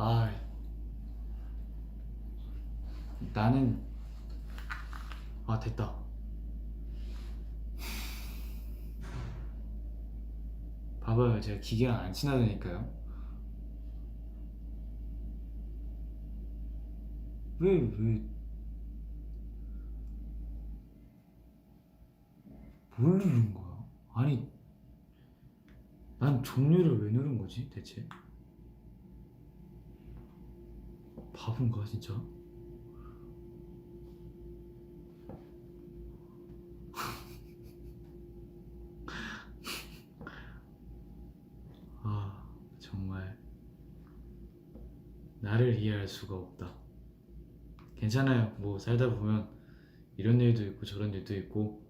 아, 나는 됐다. 봐봐요, 제가 기계랑 안 친하다니까요. 왜 뭘 누른 거야? 아니, 난 종료를 왜 누른 거지 대체? 바본가 진짜? 아, 정말 나를 이해할 수가 없다. 괜찮아요. 뭐 살다 보면 이런 일도 있고 저런 일도 있고.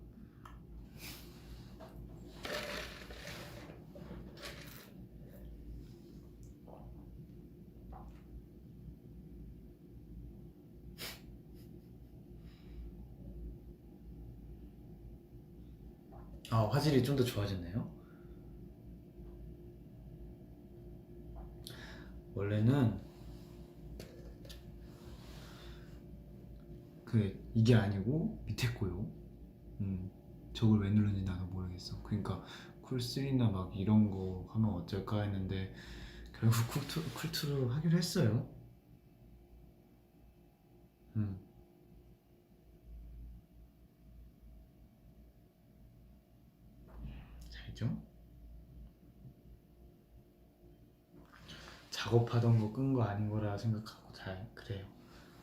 화질이 좀 더 좋아졌네요. 원래는 이게 아니고 밑에 거요. 저걸 왜 누르는지 나도 모르겠어. 그러니까 쿨3나 막 이런 거 하면 어쩔까 했는데 결국 쿨2로 하기로 했어요. 음, 잘죠? 작업하던 거 끈 거 아닌 거라 생각하고 잘 그래요.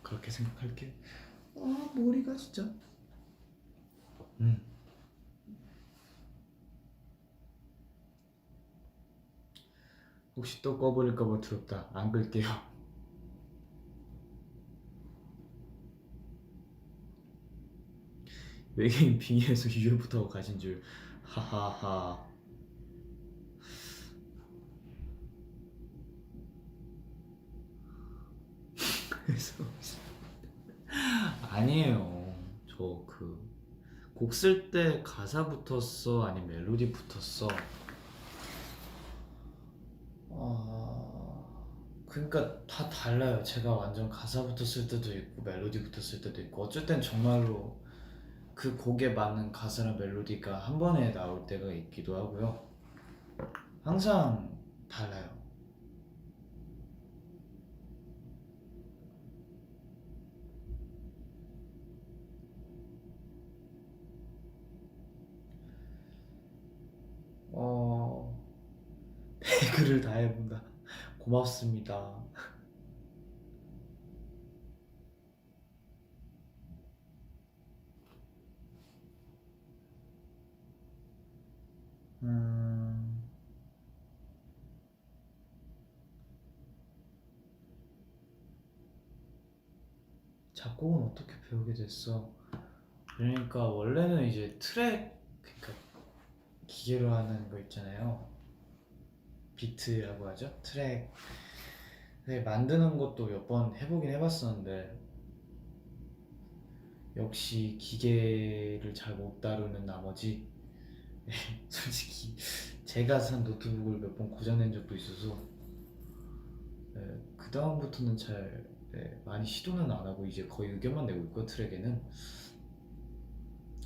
그렇게 생각할게. 머리가 진짜. 음, 혹시 또 꺼버릴까봐 두렵다. 안 끌게요. 외계인 빙의해서 UFO타고 가진 줄. 하하하. 그래서 아니에요. 저 곡 쓸 때 가사 붙었어? 아니 멜로디 붙었어? 그러니까 다 달라요. 제가 완전 가사 붙었을 때도 있고 멜로디 붙었을 때도 있고 어쩔 땐 정말로 그 곡에 맞는 가사랑 멜로디가 한 번에 나올 때가 있기도 하고요. 항상 달라요. 어... 배그를 다 해본다. 고맙습니다. 음... 작곡은 어떻게 배우게 됐어? 그러니까 원래는 이제 그러니까 기계로 하는 거 있잖아요. 비트라고 하죠. 트랙 만드는 것도 몇 번 해보긴 해봤었는데 역시 기계를 잘 못 다루는 나머지 솔직히 제가 산 노트북을 몇 번 고장낸 적도 있어서 그 다음부터는 잘 많이 시도는 안 하고 이제 거의 의견만 내고 있고 트랙에는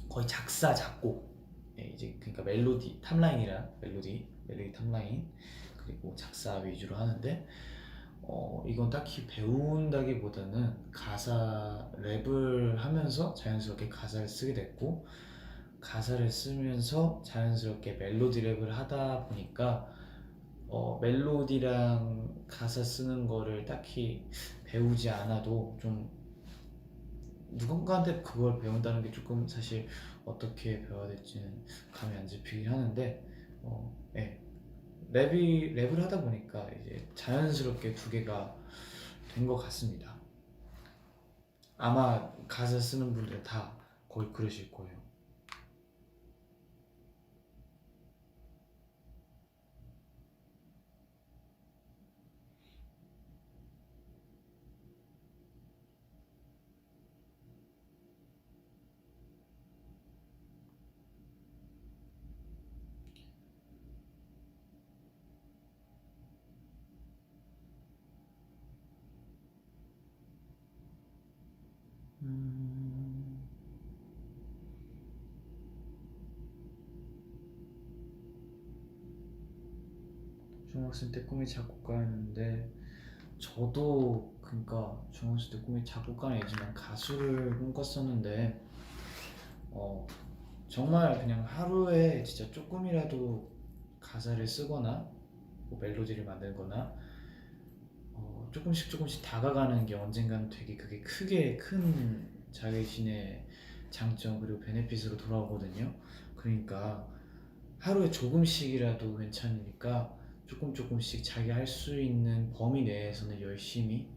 거의 작사 작곡 이제 그러니까 멜로디 탑라인이랑 멜로디 탑라인 그리고 작사 위주로 하는데 이건 딱히 배운다기보다는 가사 랩을 하면서 자연스럽게 가사를 쓰게 됐고 가사를 쓰면서 자연스럽게 멜로디 랩을 하다 보니까 멜로디랑 가사 쓰는 거를 딱히 배우지 않아도 좀 누군가한테 그걸 배운다는 게 조금 사실 어떻게 배워야 될지는 감이 안 잡히긴 하는데 네. 랩을 하다 보니까 이제 자연스럽게 두 개가 된 것 같습니다. 아마 가사 쓰는 분들 다 거의 그러실 거예요. 중학생 때 꿈이 작곡가였는데 저도 그러니까 중학생 때 꿈이 작곡가는 아니지만 가수를 꿈꿨었는데 어, 정말 그냥 하루에 진짜 조금이라도 가사를 쓰거나 뭐 멜로디를 만들거나 조금씩 조금씩 다가가는 게 언젠가는 되게 그게 크게 큰 자기신의 장점 그리고 베네핏으로 돌아오거든요. 그러니까 하루에 조금씩이라도 괜찮으니까 조금 조금씩 자기 할 수 있는 범위 내에서는 열심히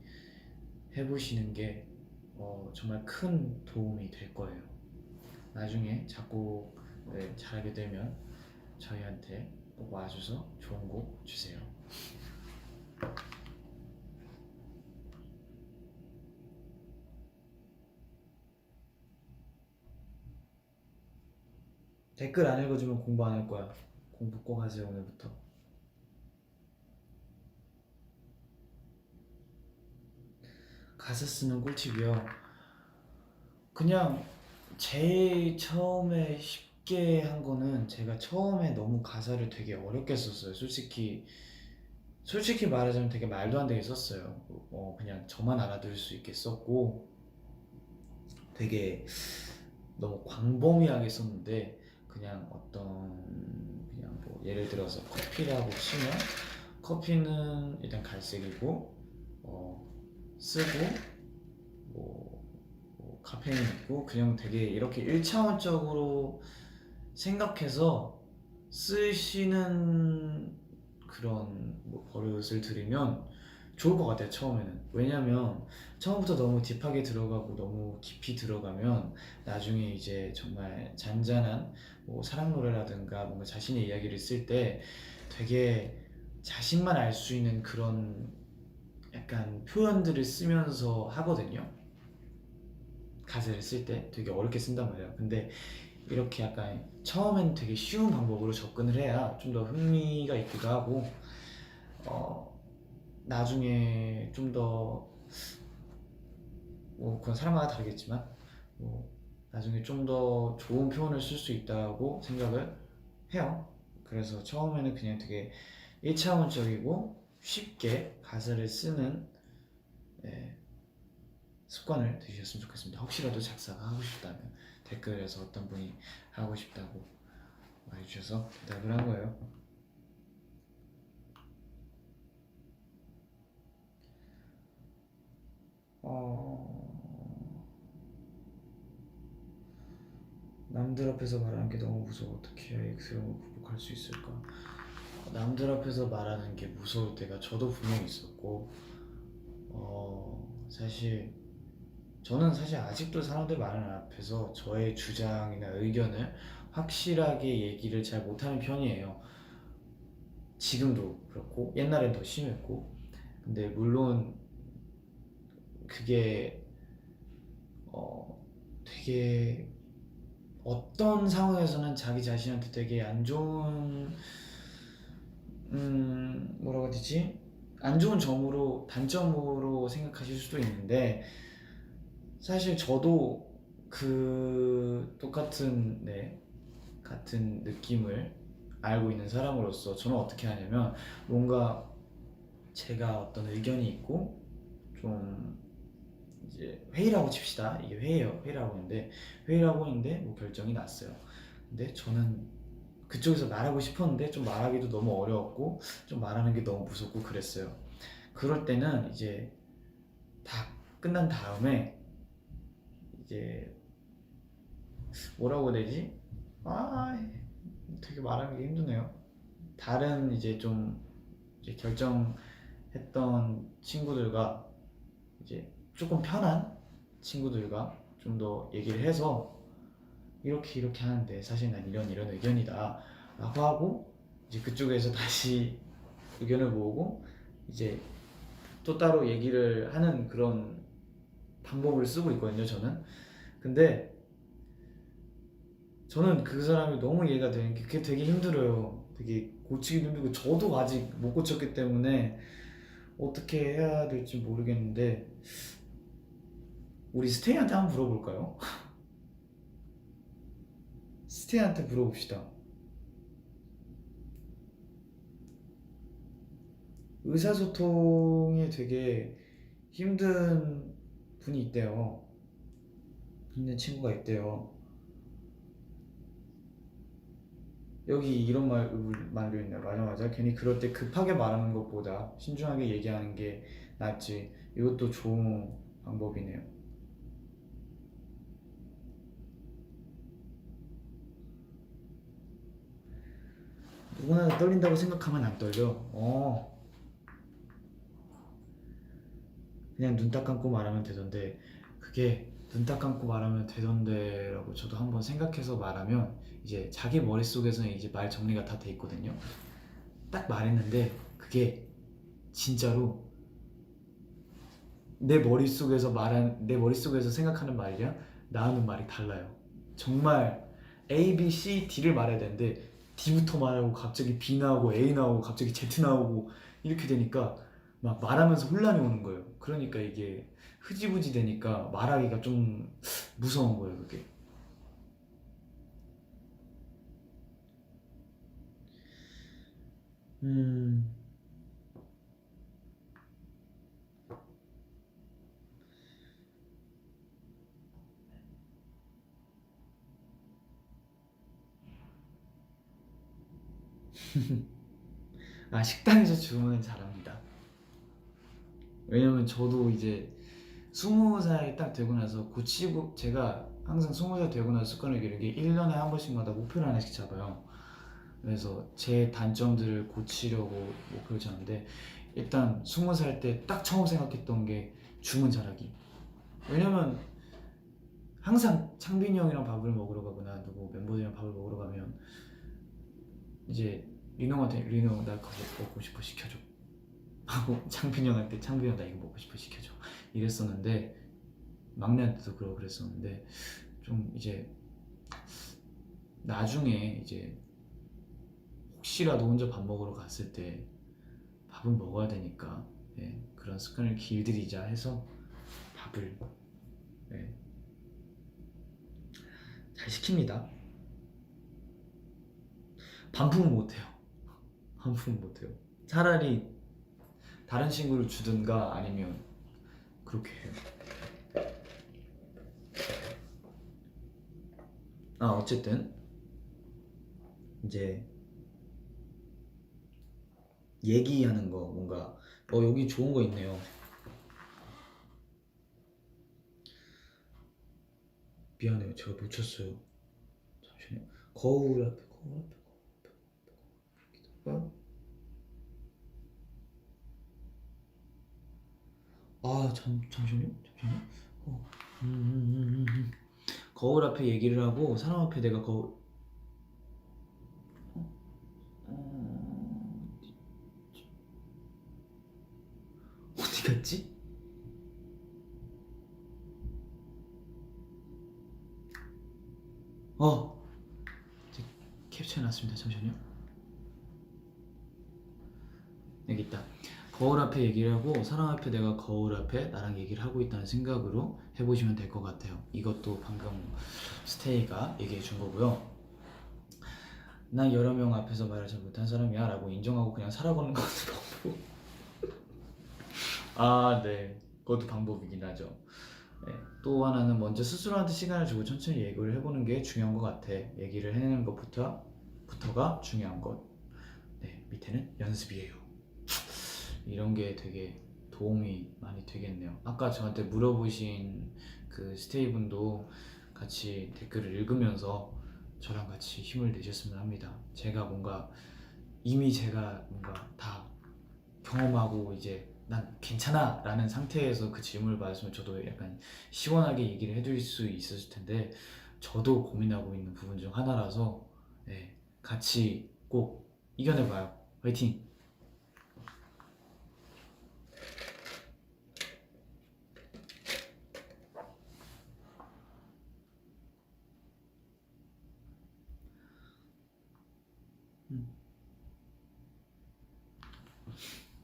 해보시는 게 정말 큰 도움이 될 거예요. 나중에 작곡을 잘하게 되면 저희한테 꼭 와줘서 좋은 곡 주세요. 댓글 안 읽어주면 공부 안 할 거야. 공부 꼭 하세요 오늘부터. 가사 쓰는 꿀팁이요. 그냥 제일 처음에 쉽게 한 거는 제가 처음에 너무 가사를 되게 어렵게 썼어요. 솔직히 말하자면 되게 말도 안 되게 썼어요. 그냥 저만 알아들을 수 있게 썼고 되게 너무 광범위하게 썼는데 그냥 그냥 뭐 예를 들어서 커피라고 치면 커피는 일단 갈색이고 쓰고 뭐 카페인 있고 그냥 되게 이렇게 1차원적으로 생각해서 쓰시는 그런 뭐 버릇을 들이면 좋을 것 같아요 처음에는. 왜냐면 처음부터 너무 딥하게 들어가고 너무 깊이 들어가면 나중에 이제 정말 잔잔한 뭐 사랑 노래라든가 뭔가 자신의 이야기를 쓸 때 되게 자신만 알 수 있는 그런 약간 표현들을 쓰면서 하거든요. 가사를 쓸 때 되게 어렵게 쓴단 말이에요. 근데 이렇게 약간 처음엔 되게 쉬운 방법으로 접근을 해야 좀 더 흥미가 있기도 하고 나중에 좀 더 뭐 그건 사람마다 다르겠지만 뭐 나중에 좀 더 좋은 표현을 쓸 수 있다고 생각을 해요. 그래서 처음에는 그냥 되게 1차원적이고 쉽게 가사를 쓰는 예, 습관을 들이셨으면 좋겠습니다. 혹시라도 작사가 하고 싶다면 댓글에서 어떤 분이 하고 싶다고 말해주셔서 대답을 한 거예요. 남들 앞에서 말하는 게 너무 무서워. 어떻게 해야 X형을 극복할 수 있을까? 남들 앞에서 말하는 게 무서울 때가 저도 분명히 있었고 사실 저는 사실 아직도 사람들 많은 앞에서 저의 주장이나 의견을 확실하게 얘기를 잘 못하는 편이에요. 지금도 그렇고 옛날엔 더 심했고 근데 물론 그게 되게 어떤 상황에서는 자기 자신한테 되게 안 좋은 뭐라고 해야 되지? 안 좋은 단점으로 생각하실 수도 있는데 사실 저도 그 똑같은 같은 느낌을 알고 있는 사람으로서 저는 어떻게 하냐면 뭔가 제가 어떤 의견이 있고 좀 이제 회의라고 칩시다. 이게 회의라고 했는데 뭐 결정이 났어요. 근데 저는 그쪽에서 말하고 싶었는데 좀 말하기도 너무 어려웠고 좀 말하는 게 너무 무섭고 그랬어요. 그럴 때는 이제 다 끝난 다음에 이제 뭐라고 해야 되지? 되게 말하는 게 힘드네요. 다른 이제 좀 이제 결정했던 친구들과 이제 조금 편한 친구들과 좀 더 얘기를 해서 이렇게 하는데 사실 난 이런 의견이다 라고 하고 이제 그쪽에서 다시 의견을 모으고 이제 또 따로 얘기를 하는 그런 방법을 쓰고 있거든요 저는. 근데 저는 그 사람이 너무 이해가 되는 게 그게 되게 힘들어요. 되게 고치기도 힘들고 저도 아직 못 고쳤기 때문에 어떻게 해야 될지 모르겠는데 우리 스테이한테 한번 물어볼까요? 스테이한테 물어봅시다. 의사소통이 되게 힘든 분이 있대요. 힘든 친구가 있대요. 여기 이런 말도 있네요. 맞아, 맞아. 괜히 그럴 때 급하게 말하는 것보다 신중하게 얘기하는 게 낫지. 이것도 좋은 방법이네요. 누구나 다 떨린다고 생각하면 안 떨려. 그냥 눈 딱 감고 말하면 되던데, 그게 눈 딱 감고 말하면 되던데라고 저도 한번 생각해서 말하면 이제 자기 머릿속에서는 이제 말 정리가 다 돼 있거든요. 딱 말했는데 그게 진짜로 내 머릿속에서 생각하는 말이랑 나오는 말이 달라요. 정말 A, B, C, D를 말해야 되는데 D부터 말하고 갑자기 B 나오고 A 나오고 갑자기 Z 나오고 이렇게 되니까 막 말하면서 혼란이 오는 거예요. 그러니까 이게 흐지부지 되니까 말하기가 좀 무서운 거예요, 그게. 음, 식당에서 주문은 잘합니다. 왜냐면 저도 이제 20살 딱 되고 나서 고치고, 제가 항상 20살 되고 나서 습관을 기르는 게 1년에 한 번씩마다 목표를 하나씩 잡아요. 그래서 제 단점들을 고치려고 목표를 잡는데, 일단 20살 때 딱 처음 생각했던 게 주문 잘하기. 왜냐면 항상 창빈이 형이랑 밥을 먹으러 가거나 누구 멤버들이랑 밥을 먹으러 가면 이제 리노한테 리노 나 그거 먹고 싶어 시켜줘 하고, 창빈이 형한테 창빈이 형 나 이거 먹고 싶어 시켜줘 이랬었는데, 막내한테도 그러고 그랬었는데, 좀 이제 나중에 이제 혹시라도 혼자 밥 먹으러 갔을 때 밥은 먹어야 되니까, 그런 습관을 길들이자 해서 밥을, 예, 잘 시킵니다. 반품은 못해요. 반품은 못해요. 차라리 다른 친구를 주든가 아니면 그렇게 해요. 어쨌든 이제 얘기하는 거, 뭔가 여기 좋은 거 있네요. 미안해요, 제가 놓쳤어요. 잠시만요. 거울 앞에 기다려봐. 잠시만요. 어, 음, 음, 음, 음. 거울 앞에 얘기를 하고 사람 앞에 내가 어, 어디 갔지? 제가 캡처해놨습니다. 잠시만요. 여기 있다. 거울 앞에 얘기를 하고 사람 앞에 내가 거울 앞에 나랑 얘기를 하고 있다는 생각으로 해보시면 될 것 같아요. 이것도 방금 스테이가 얘기해 준 거고요. 난 여러 명 앞에서 말을 잘 못한 사람이야 라고 인정하고 그냥 살아가는 것도 방법. 네. 그것도 방법이긴 하죠. 네. 또 하나는 먼저 스스로한테 시간을 주고 천천히 얘기를 해보는 게 중요한 것 같아. 얘기를 해내는 것부터가 중요한 것. 네, 밑에는 연습이에요. 이런 게 되게 도움이 많이 되겠네요. 아까 저한테 물어보신 그 스테이분도 같이 댓글을 읽으면서 저랑 같이 힘을 내셨으면 합니다. 이미 제가 뭔가 다 경험하고 이제 난 괜찮아 라는 상태에서 그 질문을 받았으면 저도 약간 시원하게 얘기를 해드릴 수 있었을 텐데, 저도 고민하고 있는 부분 중 하나라서, 같이 꼭 이겨내봐요. 화이팅!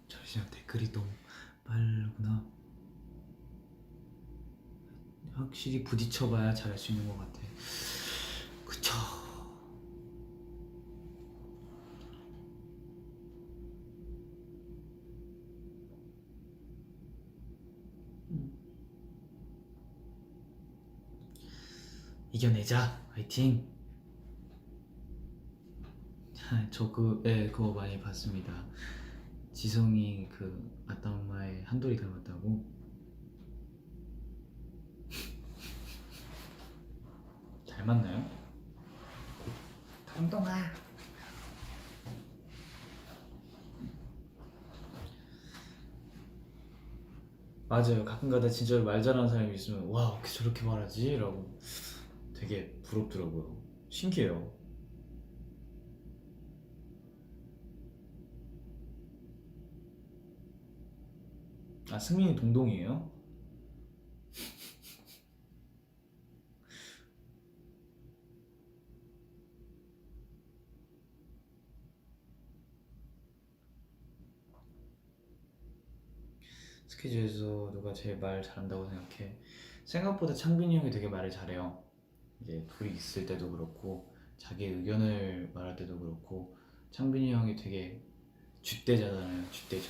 잠시만, 댓글이 너무 빠르구나. 확실히 부딪혀봐야 잘할 수 있는 것 같아. 그쵸. 이겨내자. 화이팅. 그거 많이 봤습니다. 지성이 그 아따 엄마의 한돌이 닮았다고. 닮았나요? 감동아. 맞아요. 가끔가다 진짜 말 잘하는 사람이 있으면 와 어떻게 저렇게 말하지? 라고 되게 부럽더라고요. 신기해요. 아 승민이 동동이에요? 스케줄에서 누가 제일 말 잘한다고 생각해? 생각보다 창빈이 형이 되게 말을 잘해요. 이제 둘이 있을 때도 그렇고 자기 의견을 말할 때도 그렇고 창빈이 형이 되게 줏대자잖아요. 줏대자.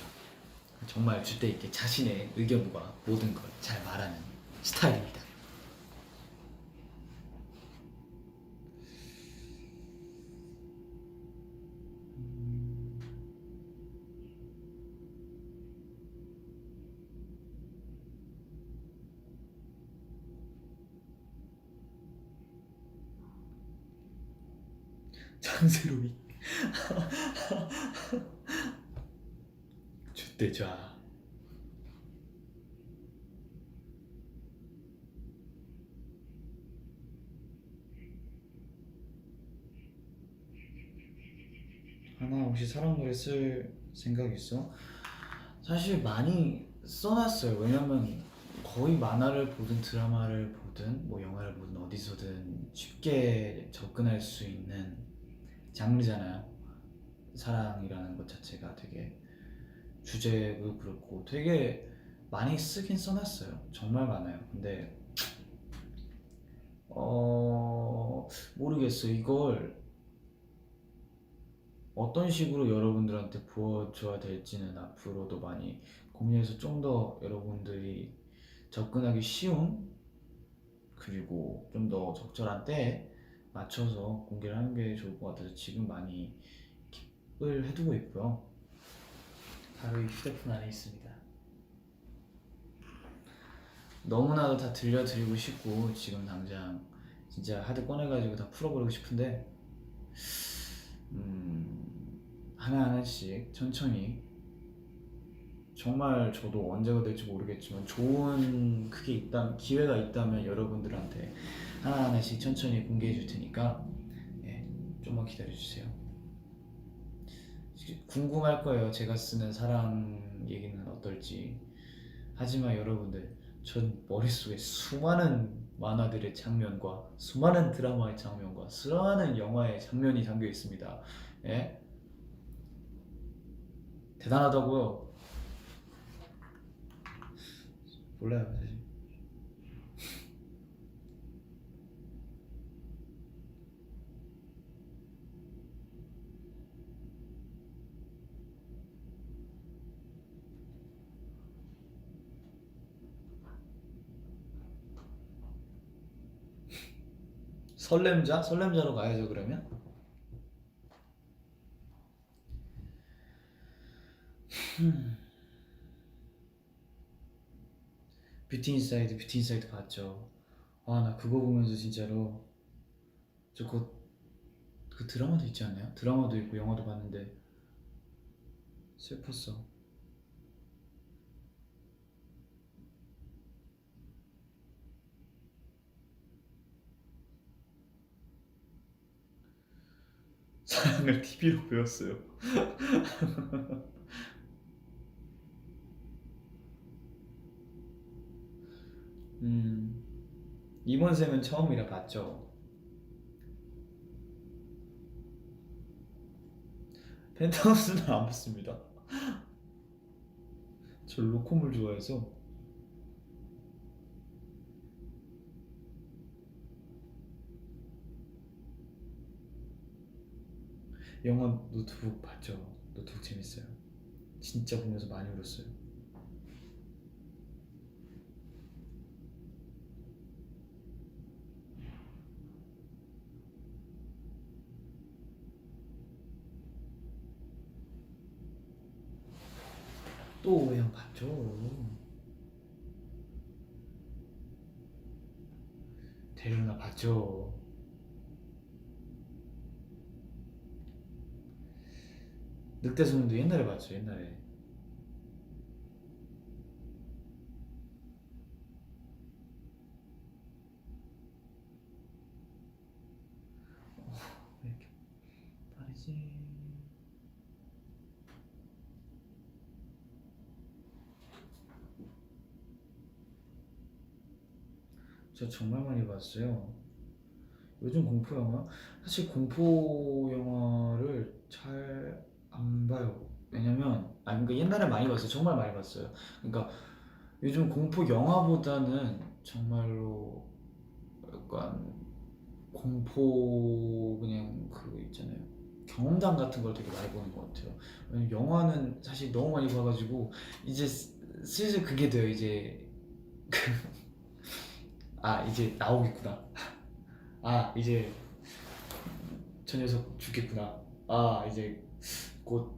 정말 줏대 있게 자신의 의견과 모든 걸 잘 말하는 스타일입니다. 장세로이 줏대자. 하나 혹시 사랑 노래 쓸 생각 있어? 사실 많이 써놨어요. 왜냐면 거의 만화를 보든 드라마를 보든 뭐 영화를 보든 어디서든 쉽게 접근할 수 있는 장르잖아요. 사랑이라는 것 자체가 되게 주제도 그렇고 되게 많이 쓰긴 써놨어요. 정말 많아요. 근데 모르겠어. 이걸 어떤 식으로 여러분들한테 부어줘야 될지는 앞으로도 많이 고민해서 좀 더 여러분들이 접근하기 쉬운 그리고 좀 더 적절한 때에 맞춰서 공개를 하는 게 좋을 것 같아서 지금 많이 킵을 해두고 있고요. 바로 이 휴대폰 안에 있습니다. 너무나도 다 들려드리고 싶고 지금 당장 진짜 하드 꺼내가지고 다 풀어버리고 싶은데 하나하나씩 천천히 정말 저도 언제가 될지 모르겠지만 좋은 기회가 있다면 여러분들한테 하나하나씩 천천히 공개해 줄 테니까 예, 좀만 기다려 주세요. 궁금할 거예요. 제가 쓰는 사랑 얘기는 어떨지. 하지만 여러분들 전 머릿속에 수많은 만화들의 장면과 수많은 드라마의 장면과 수많은 영화의 장면이 담겨 있습니다. 예? 대단하다고요. 몰라요 사실. 설렘자? 설렘자로 가야죠 그러면? 뷰티 인사이드 봤죠. 아 나 그거 보면서 진짜로 그 드라마도 있지 않나요? 드라마도 있고 영화도 봤는데 슬펐어. 사랑을 TV로 배웠어요. 음, 이번 생은 처음이라 봤죠. 펜트하우스는 안 봤습니다. 저 로콤을 좋아해서 영화 노트북 봤죠. 노트북 재밌어요. 진짜 보면서 많이 울었어요. 또 오해영 봤죠. 대련아 봤죠. 늑대소년도 옛날에 봤죠. 옛날에. 왜 이렇게 빠르지? 저 정말 많이 봤어요. 요즘 공포 영화? 사실 공포 영화를 잘 안 봐요. 왜냐면 그러니까 옛날에 많이 봤어요. 정말 많이 봤어요. 그러니까 요즘 공포 영화보다는 정말로 약간 공포 그냥 그 있잖아요. 경험담 같은 걸 되게 많이 보는 것 같아요. 왜냐면 영화는 사실 너무 많이 봐가지고 이제 슬슬 그게 돼요. 이제 이제 나오겠구나. 이제 저 녀석 죽겠구나. 이제 곧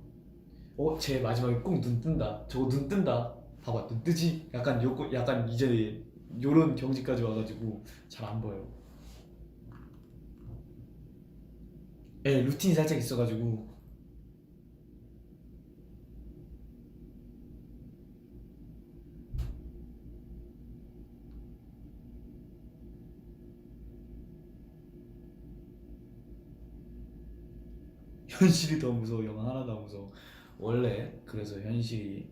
제 마지막에 꼭 눈 뜬다. 저거 눈 뜬다. 봐봐 눈 뜨지? 약간 이제 요런 경지까지 와가지고 잘 안 보여요. 예, 루틴이 살짝 있어가지고 현실이 더 무서워. 영화 하나도 안 무서워. 원래 그래서 현실이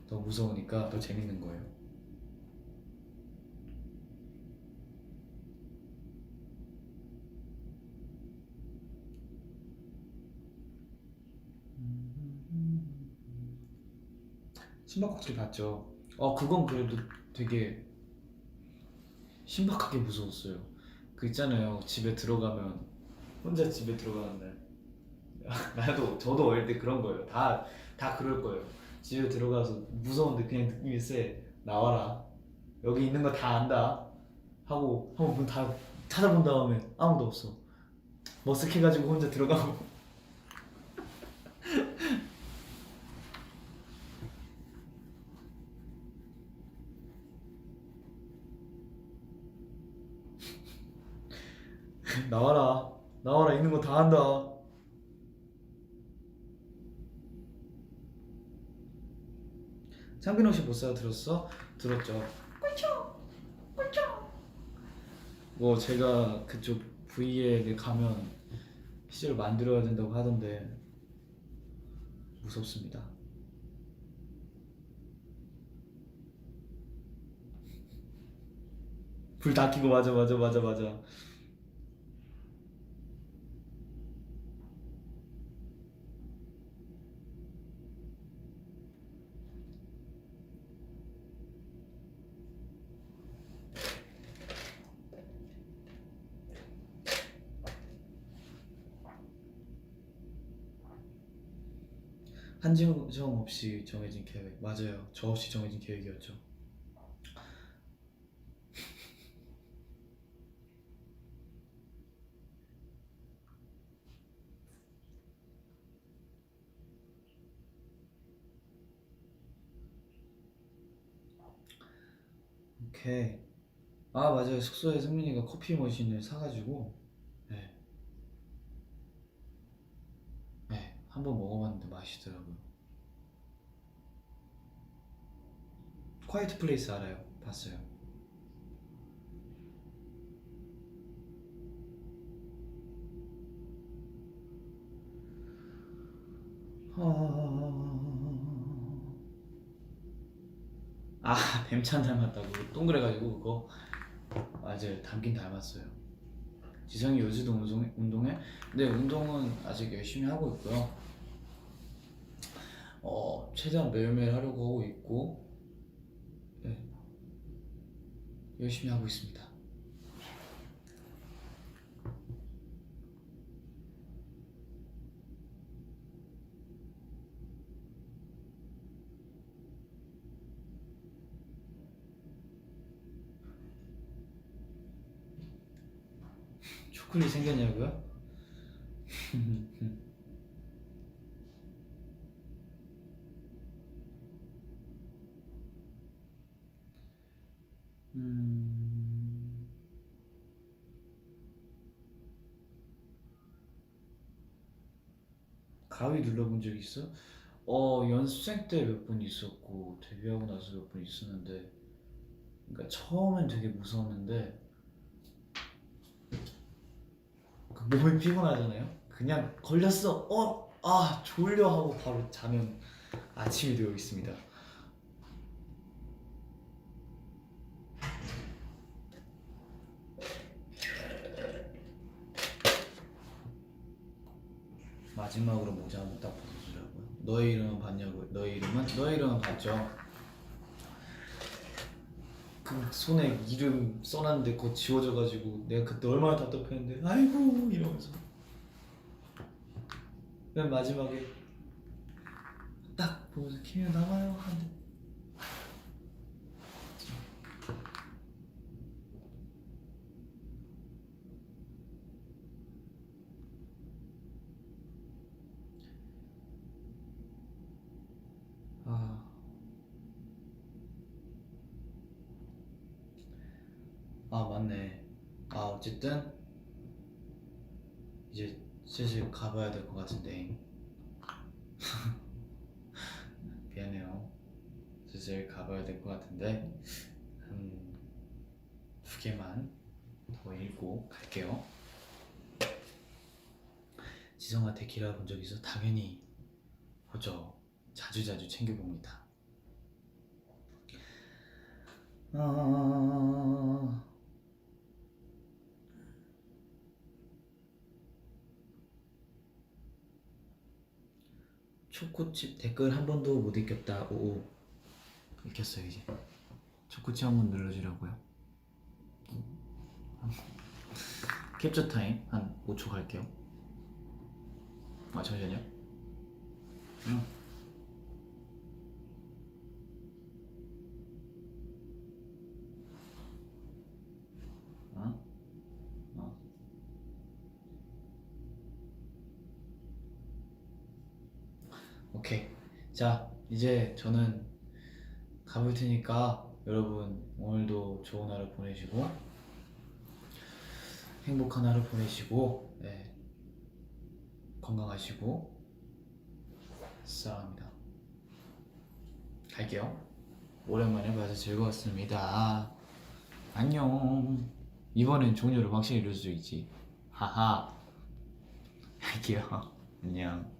더 무서우니까 더 재밌는 거예요. 신박하게 봤죠. 그건 그래도 되게 신박하게 무서웠어요. 그 있잖아요. 집에 들어가면 혼자 집에 들어가는 날. 저도 어릴 때 그런 거예요. 다 그럴 거예요. 집에 들어가서 무서운데 그냥 느낌이 세. 나와라. 여기 있는 거 다 안다. 하고 한번 문 다 찾아본 다음에 아무도 없어. 머쓱해가지고 혼자 들어가고. 나와라. 나와라. 있는 거 다 안다. 창빈 혹시 보사 들었어? 들었죠. 뭐 제가 그쪽 V에 가면 시절 만들어야 된다고 하던데 무섭습니다. 불 다 켜고 맞아. 한지영 없이 정해진 계획 맞아요. 저 없이 정해진 계획이었죠. 오케이. 맞아요. 숙소에 승민이가 커피 머신을 사가지고 네, 네, 한번 먹어봤는데 맛있더라고요. 콰이트 플레이스 알아요? 봤어요. 뱀찬 닮았다고 동그래가지고 그거 맞아요. 닮긴 닮았어요. 지성이 요즘도 운동해? 네, 운동은 아직 열심히 하고 있고요. 최대한 매일매일 하려고 하고 있고 네, 열심히 하고 있습니다. 초콜릿 생겼냐고요? 음, 가위 눌러본 적 있어? 연습생 때 몇 번 있었고 데뷔하고 나서 몇 번 있었는데, 그러니까 처음엔 되게 무서웠는데 그 몸이 피곤하잖아요. 그냥 걸렸어. 졸려 하고 바로 자면 아침이 되어 있습니다. 마지막으로 모자 한번 딱 벗어주라고요. 너의 이름은 봤냐고요? 너의 이름은 봤죠? 그 손에 이름 써놨는데 그거 지워져가지고 내가 그때 얼마나 답답했는데, 아이고 이러면서 맨 마지막에 딱 보면서 김이 나와요 하는데, 아, 맞네. 어쨌든 이제 슬슬 가봐야 될 것 같은데, 미안해요. 슬슬 가봐야 될 것 같은데 한 두 개만 더 읽고 갈게요. 지성아 데키라 본 적 있어? 당연히 보죠. 자주자주 챙겨봅니다. 초코칩 댓글 한 번도 못 읽겠다. 오, 읽혔어요 이제. 초코칩 한 번 눌러주라고요. 캡처 타임 한 5초 갈게요. 잠시만요. 어? 어? 오케이. 자, 이제 저는 가볼 테니까 여러분 오늘도 좋은 하루 보내시고 행복한 하루 보내시고, 네, 건강하시고 사랑합니다. 갈게요. 오랜만에 봐서 즐거웠습니다. 안녕. 이번엔 종료를 확실히 이룰 수 있지. 하하. 갈게요. 안녕.